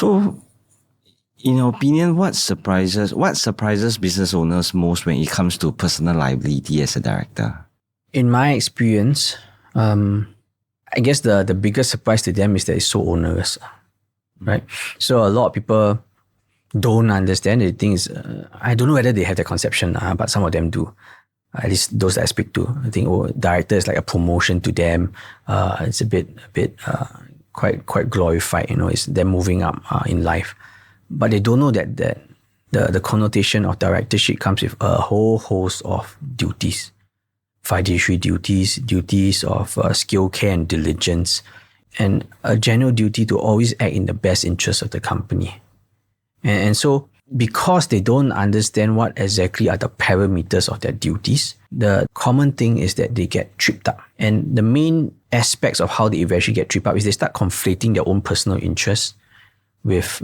So, in your opinion, what surprises business owners most when it comes to personal liability as a director? In my experience, I guess the biggest surprise to them is that it's so onerous, right? So a lot of people don't understand. They think I don't know whether they have that conception, but some of them do. At least those that I speak to, I think director is like a promotion to them. It's a bit quite glorified. It's them moving up in life, but they don't know that the connotation of directorship comes with a whole host of duties, fiduciary duties of skill, care, and diligence, and a general duty to always act in the best interest of the company. And so, because they don't understand what exactly are the parameters of their duties, the common thing is that they get tripped up. And the main aspects of how they eventually get tripped up is they start conflating their own personal interests with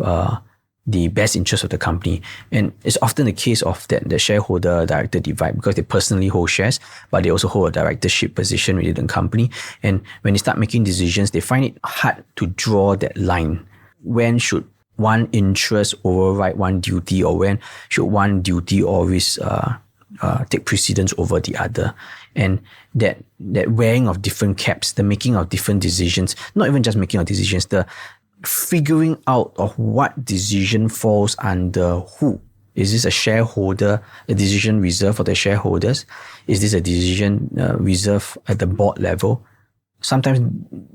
the best interest of the company. And it's often the case of the shareholder-director divide, because they personally hold shares, but they also hold a directorship position within the company. And when they start making decisions, they find it hard to draw that line. When should one interest override one duty, or when should one duty always take precedence over the other? And that wearing of different caps, the making of different decisions, not even just making of decisions, the figuring out of what decision falls under who. Is this a decision reserved for the shareholders? Is this a decision reserved at the board level? Sometimes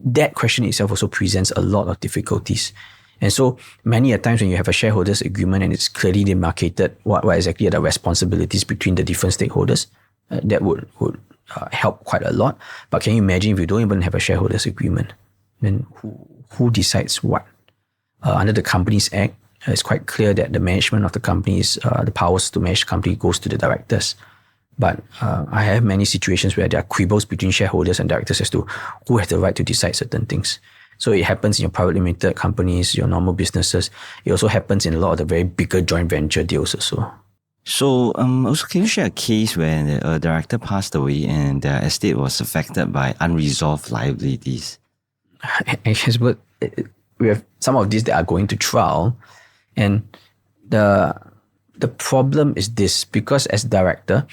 that question itself also presents a lot of difficulties. And so many a times when you have a shareholders agreement and it's clearly demarcated what exactly are the responsibilities between the different stakeholders, that would help quite a lot. But can you imagine if you don't even have a shareholders agreement? Then who decides what? Under the Companies Act, it's quite clear that the management of the company is, the powers to manage the company goes to the directors. But I have many situations where there are quibbles between shareholders and directors as to who has the right to decide certain things. So it happens in your private limited companies, your normal businesses. It also happens in a lot of the very bigger joint venture deals also. So also, can you share a case where a director passed away and their estate was affected by unresolved liabilities? I guess we have some of these that are going to trial, and the problem is this, because as director,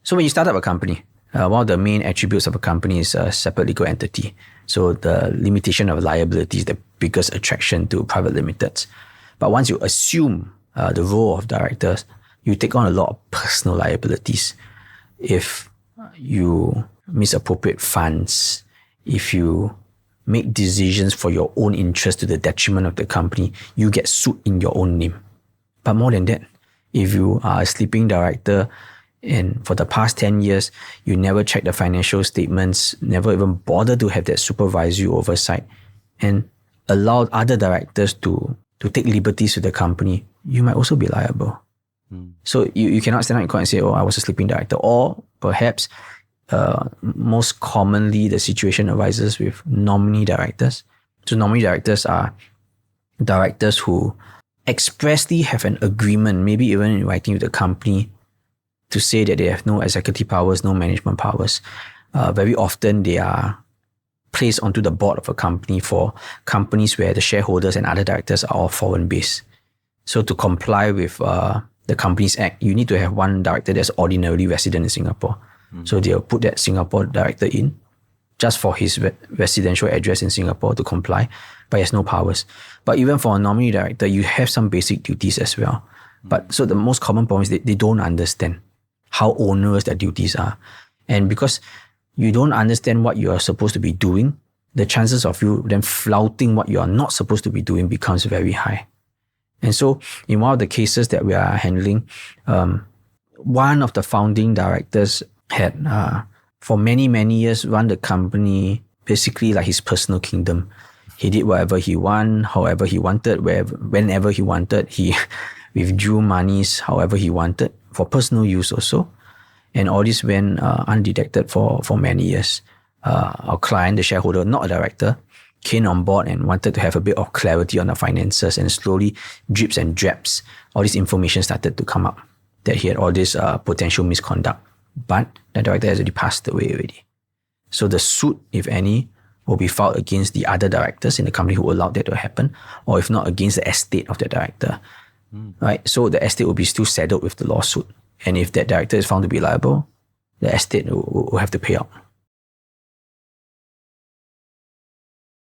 so when you start up a company, one of the main attributes of a company is a separate legal entity. So the limitation of liability is the biggest attraction to private limiteds. But once you assume the role of directors, you take on a lot of personal liabilities. If you misappropriate funds, if you make decisions for your own interest to the detriment of the company, you get sued in your own name. But more than that, if you are a sleeping director and for the past 10 years, you never check the financial statements, never even bother to have that supervisory oversight, and allowed other directors to take liberties with the company, you might also be liable. So you cannot stand up in court and say, I was a sleeping director. Or perhaps most commonly the situation arises with nominee directors. So nominee directors are directors who expressly have an agreement, maybe even in writing with the company, to say that they have no executive powers, no management powers. Very often they are placed onto the board of a company for companies where the shareholders and other directors are all foreign based. So to comply with the Companies Act, you need to have one director that's ordinarily resident in Singapore. So they'll put that Singapore director in just for his residential address in Singapore to comply, but he has no powers. But even for a nominee director, you have some basic duties as well. But so the most common problem is they don't understand how onerous their duties are. And because you don't understand what you are supposed to be doing, the chances of you then flouting what you are not supposed to be doing becomes very high. And so in one of the cases that we are handling, one of the founding directors had, for many, many years, run the company basically like his personal kingdom. He did whatever he wanted, however he wanted, whenever he wanted. He withdrew monies however he wanted for personal use also. And all this went undetected for many years. Our client, the shareholder, not a director, came on board and wanted to have a bit of clarity on the finances, and slowly, drips and drabs, all this information started to come up that he had all this potential misconduct. But the director has already passed away already. So the suit, if any, will be filed against the other directors in the company who allowed that to happen, or if not, against the estate of the director. Right? So the estate will be still saddled with the lawsuit. And if that director is found to be liable, the estate will have to pay out.